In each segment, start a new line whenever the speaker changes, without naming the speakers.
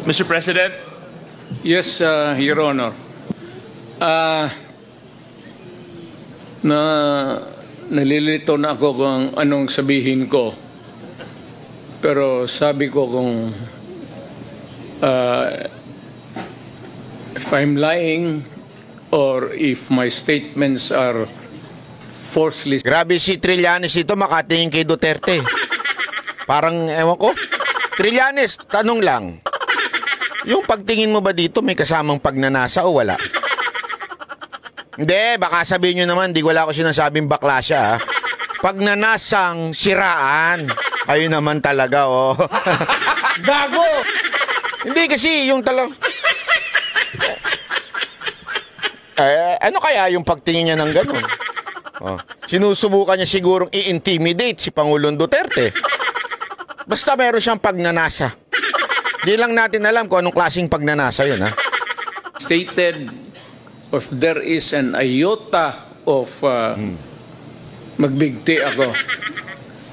Mr. President.
Yes, Your Honor. Nalilito na ako kung anong sabihin ko. Pero sabi ko kung if I'm lying or if my statements are falsely...
Grabe si Trillanes ito, makatingin kay Duterte. Parang, ewan ko. Trillanes, tanong lang. Yung pagtingin mo ba dito, may kasamang pagnanasa o wala? Hindi, baka sabihin nyo naman, di wala ko sinasabing bakla siya. Pagnanasang siraan. Kayo naman talaga, oh. Gago! Hindi kasi yung talagang... ano kaya yung pagtingin niya ng gano'n? Oh. Sinusubukan niya sigurong i-intimidate si Pangulong Duterte. Basta meron siyang pagnanasa. Di lang natin alam kung anong klaseng pagnanasa yun, ha?
Stated if there is an iota of magbigti ako.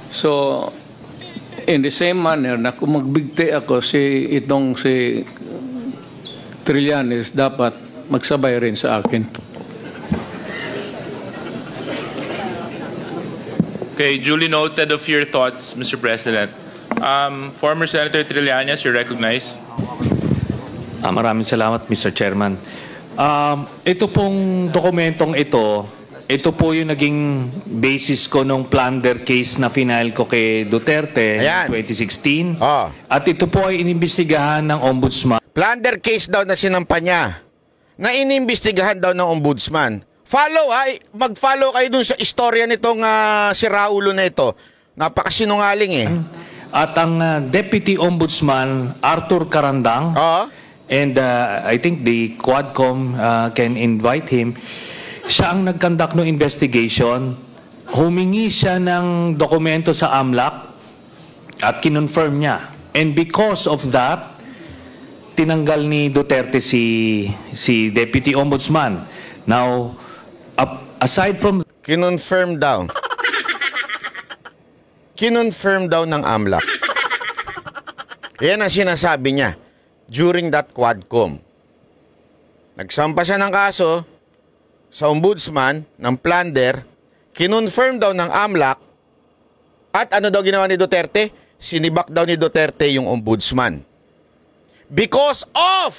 So, in the same manner na kung magbigti ako si Trillanes, dapat magsabay rin sa akin.
Okay, duly noted of your thoughts, Mr. President. Former Senator Trillanes, you're recognized.
Maraming salamat, Mr. Chairman. Ito pong dokumentong ito po yung naging basis ko nung plunder case na final ko kay Duterte
Ayan.
2016.
Oh.
At ito po ay inimbestigahan ng Ombudsman.
Plunder case daw na sinampa niya. Na inimbestigahan daw ng Ombudsman. Follow, ay mag-follow kayo dun sa istorya nitong si Raulo na ito. Napakasinungaling eh.
At ang Deputy Ombudsman, Arthur Carandang, and I think the Quadcom can invite him, siya ang nag-conduct ng investigation, humingi siya ng dokumento sa AMLAC at kinonfirm niya. And because of that, tinanggal ni Duterte si Deputy Ombudsman. Now, aside from...
Kinonfirm daw. Kinonfirm daw ng AMLAC. Yan ang sinasabi niya during that Quadcom. Nagsampa siya ng kaso sa Ombudsman ng plunder, kinonfirm daw ng AMLAC, at ano daw ginawa ni Duterte? Sinibak daw ni Duterte yung Ombudsman. Because of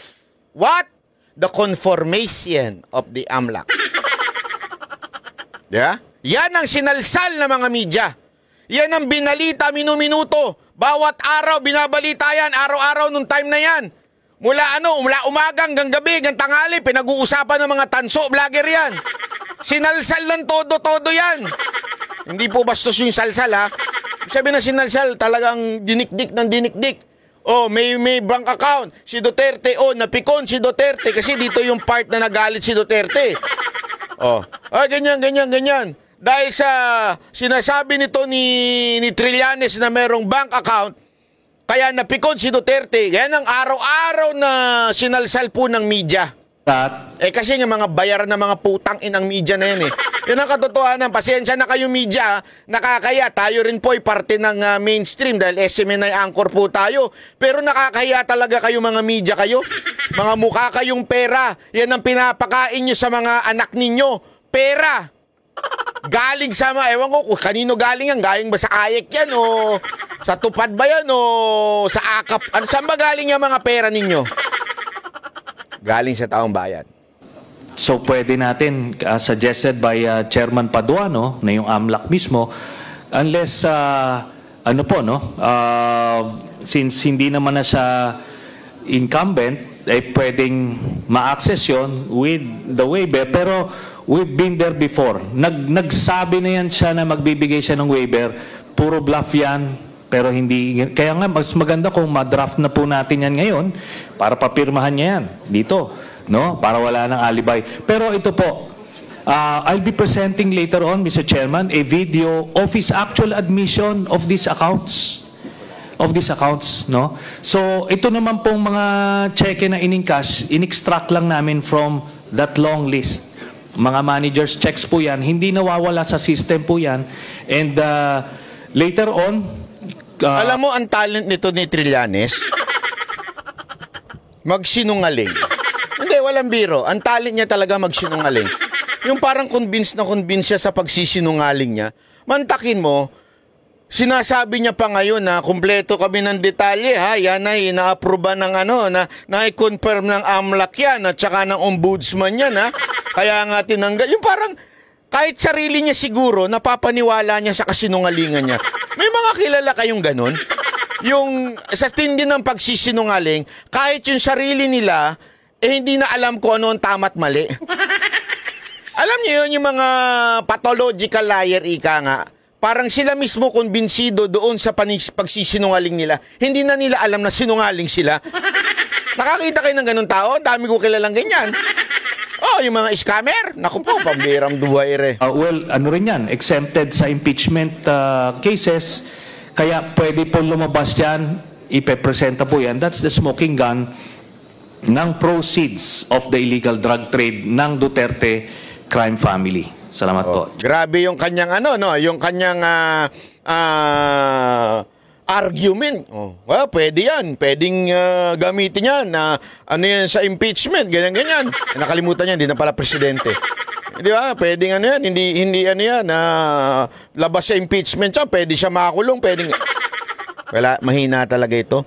what? The confirmation of the AMLAC. Yeah? Yan ang sinalsal ng mga media. Yan ang binalita minu-minuto. Bawat araw binabalita yan, araw-araw nung time na yan. Mula umaga hanggang gabi, hanggang tanghali, pinag-uusapan ng mga tanso, vlogger yan. Sinalsal ng todo-todo yan. Hindi po bastos yung salsal, ha? Sabi na sinalsal, talagang dinikdik ng dinikdik. Oh, may bank account. Si Duterte, napikon si Duterte kasi dito yung part na nagalit si Duterte. Ganyan. Dahil sa sinasabi nito ni Trillanes na merong bank account, kaya napikon si Duterte. Yan ang araw-araw na sinalsal po ng media. Kasi nga mga bayaran ng mga putang inang media na yan eh. Yan ang katotohanan. Pasensya na kayo media. Nakakaya. Tayo rin po ay parte ng mainstream dahil SMNI anchor po tayo. Pero nakakaya talaga kayo mga media kayo. Mga mukha kayong pera. Yan ang pinapakain nyo sa mga anak ninyo. Pera. Galing sa ewan ko kanino galing yan. Galing ba sa ayek yan o sa tupad ba yan o sa akap? Saan ba galing yung mga pera ninyo? Galing sa taong bayan.
So pwede natin, suggested by Chairman Paduano, na yung AMLAC mismo, unless, since hindi naman na siya incumbent, pwedeng ma-access yun with the waiver. Pero we've been there before. Nagsabi na yan siya na magbibigay siya ng waiver. Puro bluff yan. Pero hindi, kaya nga mas maganda kung ma-draft na po natin yan ngayon para papirmahan niya yan dito, no? Para wala ng alibay. Pero ito po, I'll be presenting later on, Mr. Chairman, a video of his actual admission of these accounts. No? So, ito naman pong mga cheque na in-encash, in-extract lang namin from that long list. Mga managers checks po yan, hindi nawawala sa system po yan. And later on,
alam mo ang talent nito ni Trillanes? magsinungaling. Hindi, walang biro. Ang talent niya talaga magsinungaling. Yung parang convinced siya sa pagsisinungaling niya. Mantakin mo, sinasabi niya pa ngayon na kumpleto kami ng detalye, ha? Yan ay na-aproba ng na-confirm ng AMLAC yan at saka ng ombudsman yan, ha? Kaya nga tinanggal. Yung parang kahit sarili niya siguro, napapaniwala niya sa kasinungalingan niya. May mga kilala kayong ganun? Yung sa tindi ng pagsisinungaling, kahit yung sarili nila, hindi na alam kung ano ang tama at mali. Alam niyo yun, yung mga pathological liar, ika nga. Parang sila mismo kumbinsido doon sa pagsisinungaling nila. Hindi na nila alam na sinungaling sila. Nakakita kayo ng ganun tao? Dami ko kilalang ganyan. Oh, yung mga scammer. Naku po, pambiram duwaire.
Well, ano rin yan, exempted sa impeachment cases. Kaya pwede po lumabas yan, ipepresenta po yan. That's the smoking gun ng proceeds of the illegal drug trade ng Duterte crime family. Salamat po.
Grabe yung kanyang yung kanyang argument. Well, pwede yan. Pwedeng gamitin yan na yan sa impeachment, ganyan-ganyan. Nakalimutan niya, hindi na pala presidente. Di ba? Pwedeng yan, hindi yan, labas sa impeachment siya, pwede siya makakulong, pwedeng... Wala, mahina talaga ito.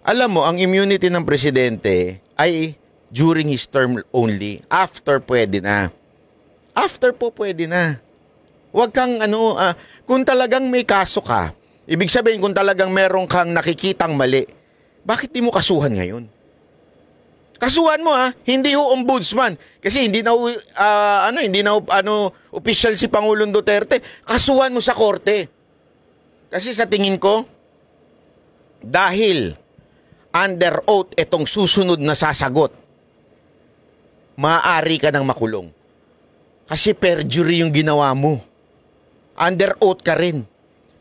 Alam mo, ang immunity ng presidente ay during his term only. After, pwede na. After po, pwede na. Huwag kang kung talagang may kaso ka, ibig sabihin kung talagang meron kang nakikitang mali, bakit di mo kasuhan ngayon? Kasuhan mo hindi ho ombudsman kasi hindi na official si Pangulong Duterte. Kasuhan mo sa korte. Kasi sa tingin ko, dahil under oath itong susunod na sasagot, maaari ka nang makulong. Kasi perjury yung ginawa mo. Under oath ka rin.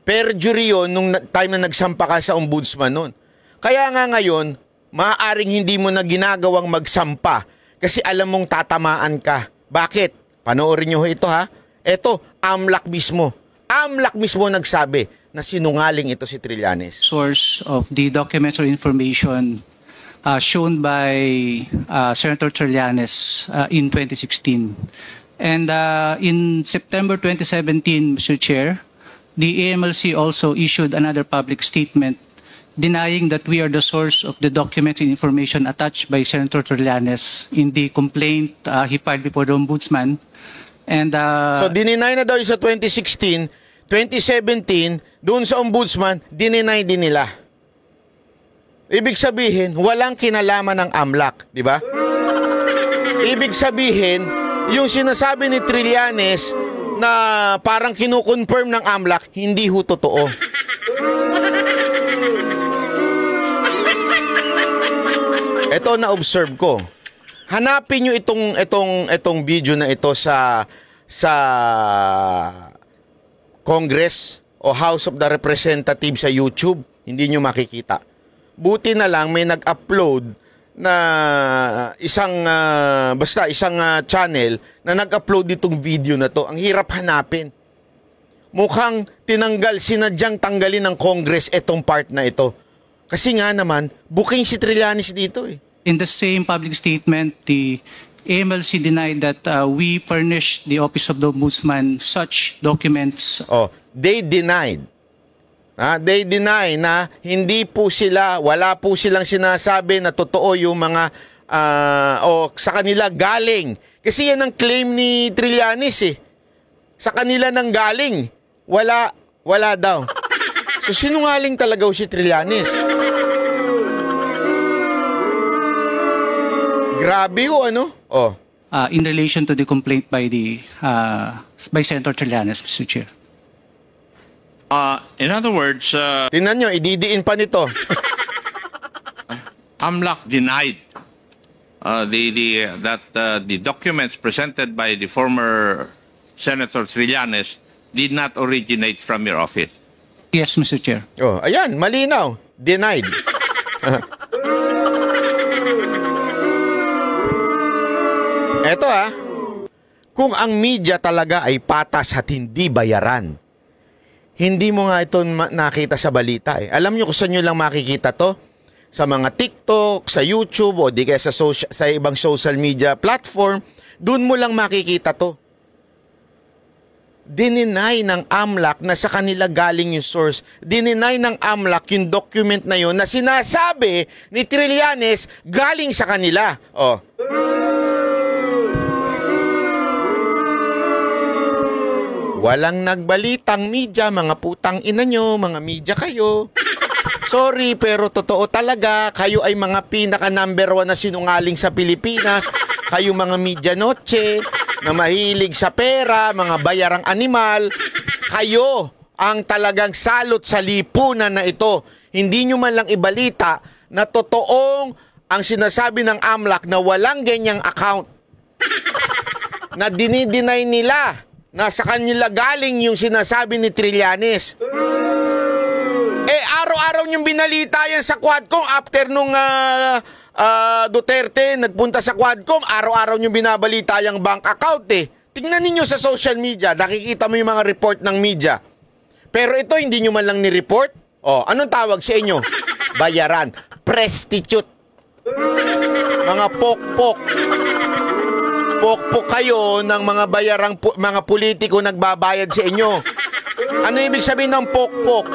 Perjury yun nung time na nagsampa ka sa ombudsman nun. Kaya nga ngayon, maaaring hindi mo na ginagawang magsampa kasi alam mong tatamaan ka. Bakit? Panoorin nyo ito ha. Ito, AMLAC mismo. AMLAC mismo nagsabi na sinungaling ito si Trillanes.
Source of the documents or information shown by Senator Trillanes in 2016. And in September 2017, Mr. Chair, the AMLC also issued another public statement denying that we are the source of the documents and information attached by Senator Trillanes in the complaint he filed before the Ombudsman. And
so, dininay na daw yung sa 2016, 2017, doon sa Ombudsman, dininay din nila. Ibig sabihin, walang kinalaman ng AMLAC, di ba? Ibig sabihin, yung sinasabi ni Trillanes na parang kinukonfirm ng AMLAC, hindi ho totoo. Ito na-observe ko. Hanapin nyo itong video na ito sa Congress o House of the Representatives sa YouTube. Hindi nyo makikita. Buti na lang may nag-upload na isang channel na nag-upload itong video na to. Ang hirap hanapin. Mukhang sinadyang tanggalin ng Congress itong part na ito. Kasi nga naman, booking si Trillanes dito eh.
in the same public statement, the AMLC denied that we furnished the Office of the Ombudsman such documents.
Oh, they denied. They deny na hindi po sila, wala po silang sinasabi na totoo yung mga sa kanila galing. Kasi yan ang claim ni Trillanes eh. Sa kanila nang galing. Wala daw. So sinungaling talaga si Trillanes. Grabe o ano? Oh.
In relation to the complaint by by Senator Trillanes, Mr. Chair.
In other words,
tingnan nyo, ididiin pa nito.
AMLAC denied that the documents presented by the former Senator Trillanes did not originate from your office.
Yes, Mr. Chair.
Oh, ayan, malinaw. Denied. Eto kung ang media talaga ay patas at hindi bayaran, hindi mo nga ito nakita sa balita eh. Alam nyo kung saan nyo lang makikita to? sa mga TikTok, sa YouTube, o di kaya sa ibang social media platform, doon mo lang makikita to. Dininay ng AMLAC na sa kanila galing yung source. Dininay ng AMLAC yung document na yun na sinasabi ni Trillanes galing sa kanila. Oh. Walang nagbalitang media, mga putang ina nyo, mga media kayo. Sorry, pero totoo talaga, kayo ay mga pinaka number 1 na sinungaling sa Pilipinas. Kayo mga media noche, na mahilig sa pera, mga bayarang animal. Kayo ang talagang salot sa lipunan na ito. Hindi nyo man lang ibalita na totoong ang sinasabi ng AMLAC na walang ganyang account. Na dinideny nila na sa kanila galing yung sinasabi ni Trillanes. Araw-araw niyong binalita yan sa Quadcom after nung Duterte nagpunta sa Quadcom, araw-araw niyong binabalita yung bank account eh. Tingnan ninyo sa social media, nakikita mo yung mga report ng media. Pero ito hindi niyo man lang ni-report. Oh, anong tawag sa inyo? Bayaran. Prostitute. Mga pokpok. Pokpok kayo ng mga bayarang mga politiko nagbabayad sa inyo. Ano ibig sabihin ng pokpok?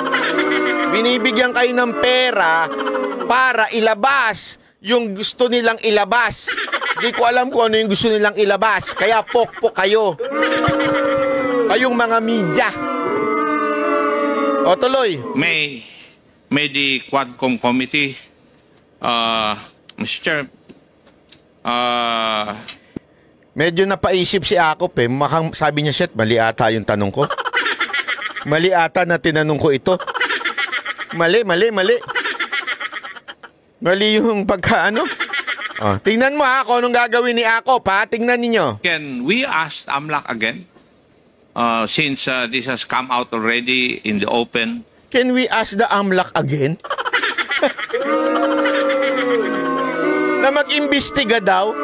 Binibigyan kayo ng pera para ilabas yung gusto nilang ilabas. Di ko alam kung ano yung gusto nilang ilabas. Kaya pokpok kayo. Kayong mga media. O tuloy.
May the Quadcom committee, Mr. Chair,
medyo napaisip si Akop eh. Sabi niya, shit, mali ata yung tanong ko. Mali ata na tinanong ko ito. Mali. Mali yung pagkaano. Oh, tingnan mo ha kung anong gagawin ni Akop ha. Tingnan ninyo.
can we ask AMLAC again? Since this has come out already in the open.
Can we ask the AMLAC again? Na mag-imbestiga daw?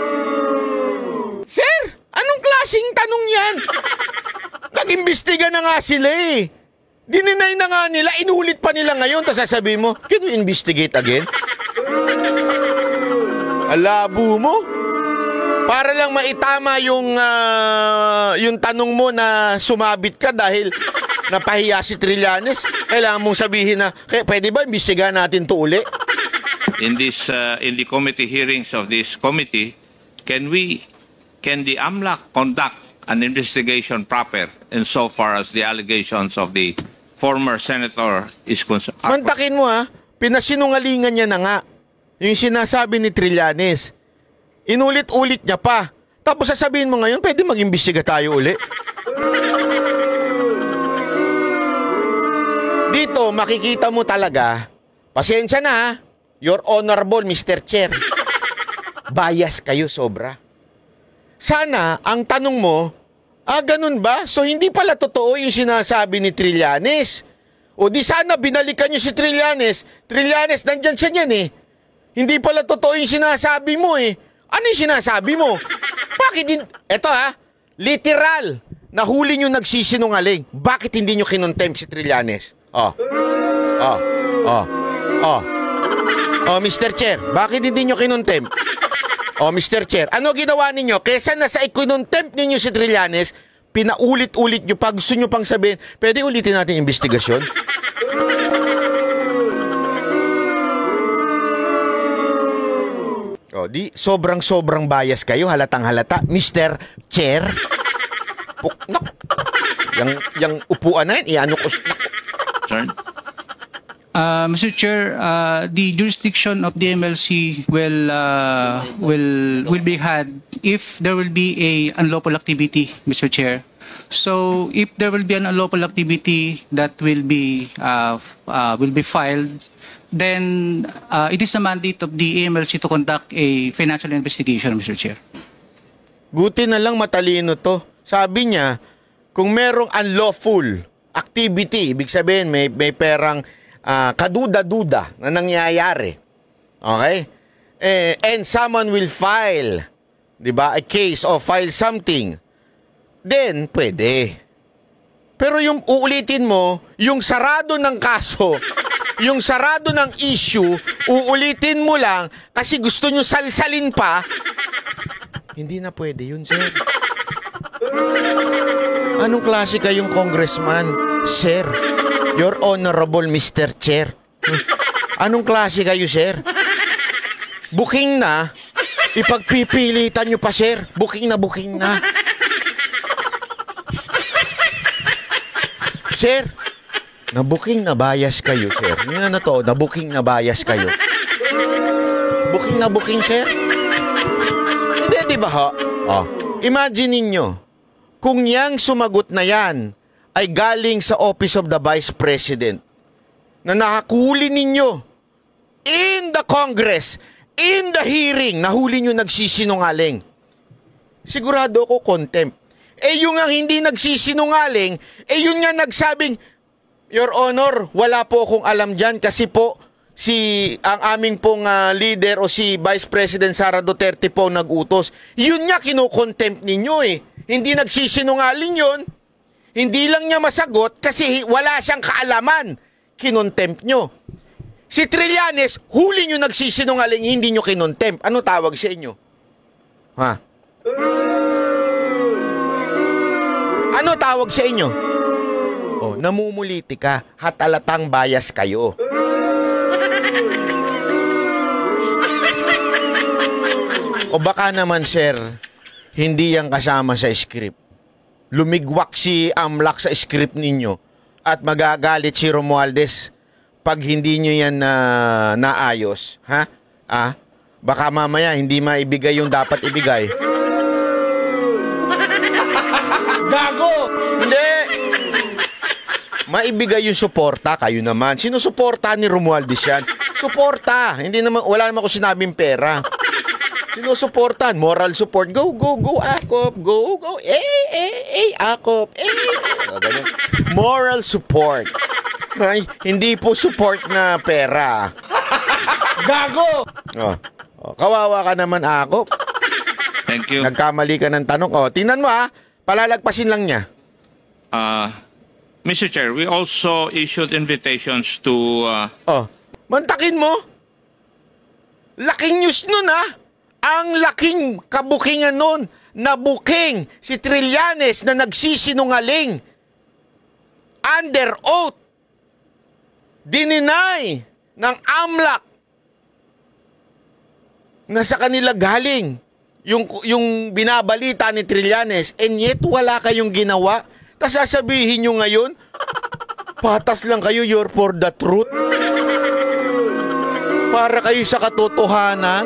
Sir, anong klaseng tanong yan? Nag-imbestiga na nga sila eh. Dininay na nga nila, inulit pa nila ngayon, tapos sasabihin mo, can we investigate again? Alabo mo. Para lang maitama yung tanong mo na sumabit ka dahil napahiya si Trillanes, kailangan mong sabihin na, pwede ba imbestigahan natin to uli?
In the committee hearings of this committee, can the AMLAC conduct an investigation proper insofar as the allegations of the former senator is concerned?
Mantakin mo ha, pinasinungalingan niya na nga yung sinasabi ni Trillanes. Inulit-ulit niya pa. Tapos sasabihin mo ngayon, pwede mag-imbestiga tayo uli? Dito, makikita mo talaga, pasensya na ha, Your Honorable Mr. Chair. Bias kayo sobra. Sana, ang tanong mo, ganun ba? So, hindi pala totoo yung sinasabi ni Trillanes. O di sana, binalikan niyo si Trillanes. Trillanes, nandyan siya niyan eh. Hindi pala totoo yung sinasabi mo eh. Ano yung sinasabi mo? Bakit din? Eto ha, literal. Nahuli nyo nagsisinungaling. Bakit hindi nyo kinontempt si Trillanes? Mr. Chair, bakit hindi nyo kinontempt? Mr. Chair, ano ginawa ninyo? Kesa na sa ikinontempt ninyo si Trillanes, pinaulit-ulit nyo pa, gusto nyo pang sabihin, pwede ulitin natin investigasyon? Di sobrang bias kayo, halatang halata. Mr. Chair, yang upuan na yan, iano ko.
Sir?
Mr. Chair, the jurisdiction of the MLC will be had if there will be a unlawful activity, Mr. Chair. So, if there will be an unlawful activity that will be filed, then it is the mandate of the AMLC to conduct a financial investigation, Mr. Chair.
Buti na lang matalino to. Sabi niya, kung merong unlawful activity, ibig sabihin may perang kaduda-duda na nangyayari. Okay? And someone will file, di ba, a case or file something, then pwede. Pero yung uulitin mo, yung sarado ng kaso, yung sarado ng issue, uulitin mo lang kasi gusto nyo salsalin pa, hindi na pwede yun, sir. Anong klase kayong congressman, sir? Your Honorable Mr. Chair. Anong klase kayo, sir? Booking na, ipagpipilitan nyo pa, sir. Booking na, booking na. Sir, na-booking na bias kayo, sir. Yun na to, na-booking na bias kayo. Booking, sir? Hindi, di ba ho? Oh, imagine ninyo, kung yang sumagot na yan ay galing sa Office of the Vice President na nakakuli ninyo in the Congress, in the hearing, nahuli nyo nagsisinungaling. Sigurado ako contempt. Yung nga hindi nagsisinungaling, yun nga nagsabing, Your Honor, wala po akong alam dyan kasi po ang aming pong leader o si Vice President Sara Duterte po nag-utos. Yun nga kino-contempt ninyo eh. Hindi nagsisinungaling yun. Hindi lang niya masagot kasi wala siyang kaalaman. Kinontempt nyo. Si Trillanes, huli nyo nagsisinungaling, hindi nyo kinontempt. Ano tawag sa inyo? Ha? Ano tawag sa inyo? Oh, namumuliti ka. Hatalatang bias kayo. O baka naman, sir, hindi yan kasama sa script. Lumigwak si Amlak sa script ninyo at magagalit si Romualdez pag hindi nyo yan naayos. Ha? Baka mamaya hindi maibigay yung dapat ibigay. Gago! Hindi! Maibigay yung suporta, kayo naman. Sino suporta ni Romualdez yan? Suporta! Hindi naman, wala naman ko sinabing pera. Sinusuportan, moral support. Go, go, go, Akop. Go, go. Akop. Ganun. Moral support. Ay, hindi po support na pera. Gago! Kawawa ka naman, Akop.
Thank you.
Nagkamali ka ng tanong. Tingnan mo palalagpasin lang niya.
Mr. Chair, we also issued invitations to...
Mantakin mo. Laking news nun, Ang laking kabukingan nun, nabuking si Trillanes na nagsisinungaling. Under oath. Dininay ng AMLAC na sa kanila galing yung binabalita ni Trillanes, and yet wala kayong ginawa. Tas sasabihin nyo ngayon, patas lang kayo, you're for the truth. Para kayo sa katotohanan.